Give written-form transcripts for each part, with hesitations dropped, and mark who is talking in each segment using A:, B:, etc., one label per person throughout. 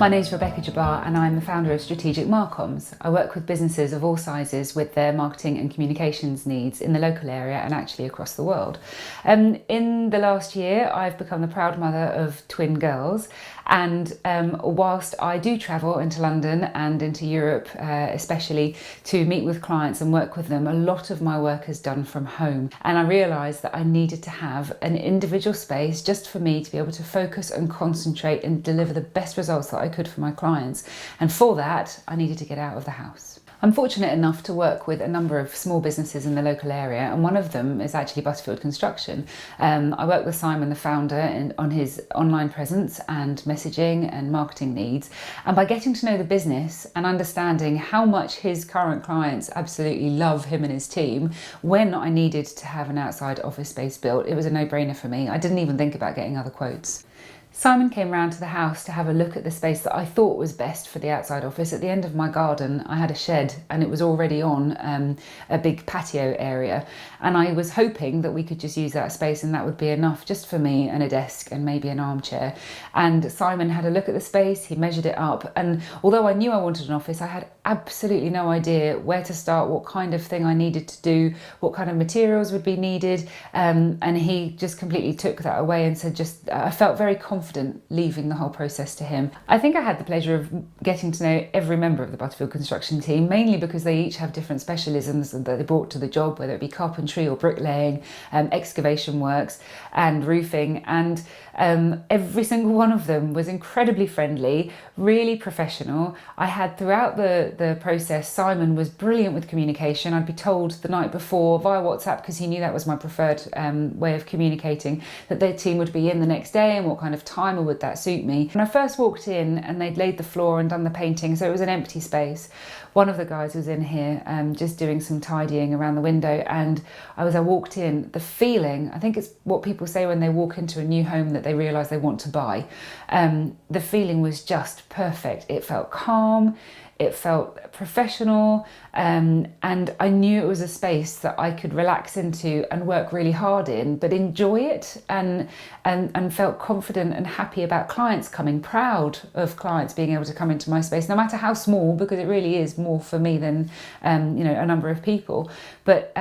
A: My name is Rebecca Jabbar and I'm the founder of Strategic Marcoms. I work with businesses of all sizes with their marketing and communications needs in the local area and actually across the world. In the last year, I've become the proud mother of twin girls, and whilst I do travel into London and into Europe, especially to meet with clients and work with them, a lot of my work is done from home. And I realised that I needed to have an individual space just for me to be able to focus and concentrate and deliver the best results that I could for my clients. And for that, I needed to get out of the house. I'm fortunate enough to work with a number of small businesses in the local area, and one of them is actually Butterfield Construction. I work with Simon, the founder, on his online presence and messaging and marketing needs. And by getting to know the business and understanding how much his current clients absolutely love him and his team, when I needed to have an outside office space built, it was a no-brainer for me. I didn't even think about getting other quotes. Simon came round to the house to have a look at the space that I thought was best for the outside office. At the end of my garden, I had a shed and it was already on a big patio area. And I was hoping that we could just use that space and that would be enough just for me and a desk and maybe an armchair. And Simon had a look at the space, he measured it up. And although I knew I wanted an office, I had absolutely no idea where to start, what kind of thing I needed to do, what kind of materials would be needed. And he just completely took that away and said, I felt very confident leaving the whole process to him. I think I had the pleasure of getting to know every member of the Butterfield construction team, mainly because they each have different specialisms that they brought to the job, whether it be carpentry or bricklaying, excavation works and roofing. And every single one of them was incredibly friendly, really professional. I had throughout the process, Simon was brilliant with communication. I'd be told the night before via WhatsApp, because he knew that was my preferred way of communicating, that their team would be in the next day and what kind of time or would that suit me. When I first walked in and they'd laid the floor and done the painting, so it was an empty space. One of the guys was in here just doing some tidying around the window, and as I walked in, the feeling, I think it's what people say when they walk into a new home that they realise they want to buy. The feeling was just perfect. It felt calm, it felt professional, and I knew it was a space that I could relax into and work really hard in, but enjoy it and felt confident and happy about clients coming, proud of clients being able to come into my space, no matter how small, because it really is more for me than a number of people. But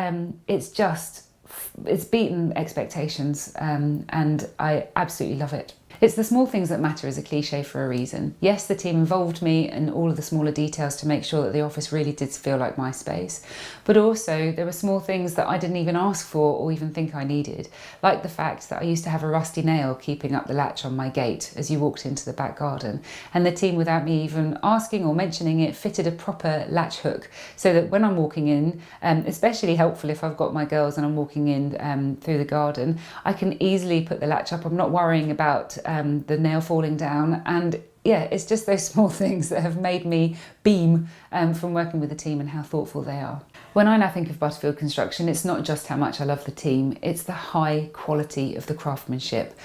A: it's beaten expectations, and I absolutely love it. It's the small things that matter is a cliche for a reason. Yes, the team involved me in all of the smaller details to make sure that the office really did feel like my space. But also there were small things that I didn't even ask for or even think I needed. Like the fact that I used to have a rusty nail keeping up the latch on my gate as you walked into the back garden. And the team, without me even asking or mentioning it, fitted a proper latch hook so that when I'm walking in, especially helpful if I've got my girls and I'm walking in through the garden, I can easily put the latch up. I'm not worrying about the nail falling down. And yeah, it's just those small things that have made me beam from working with the team and how thoughtful they are. When I now think of Butterfield Construction, it's not just how much I love the team, it's the high quality of the craftsmanship.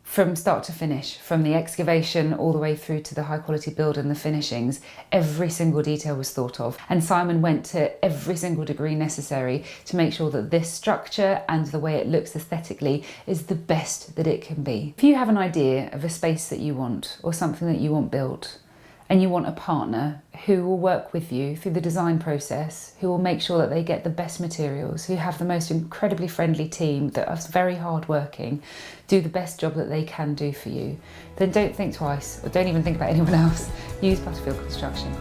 A: From start to finish, from the excavation all the way through to the high quality build and the finishings, every single detail was thought of. And Simon went to every single degree necessary to make sure that this structure and the way it looks aesthetically is the best that it can be. If you have an idea of a space that you want or something that you want built, and you want a partner who will work with you through the design process, who will make sure that they get the best materials, who have the most incredibly friendly team that are very hard working, do the best job that they can do for you, then don't think twice or don't even think about anyone else. Use Butterfield Construction.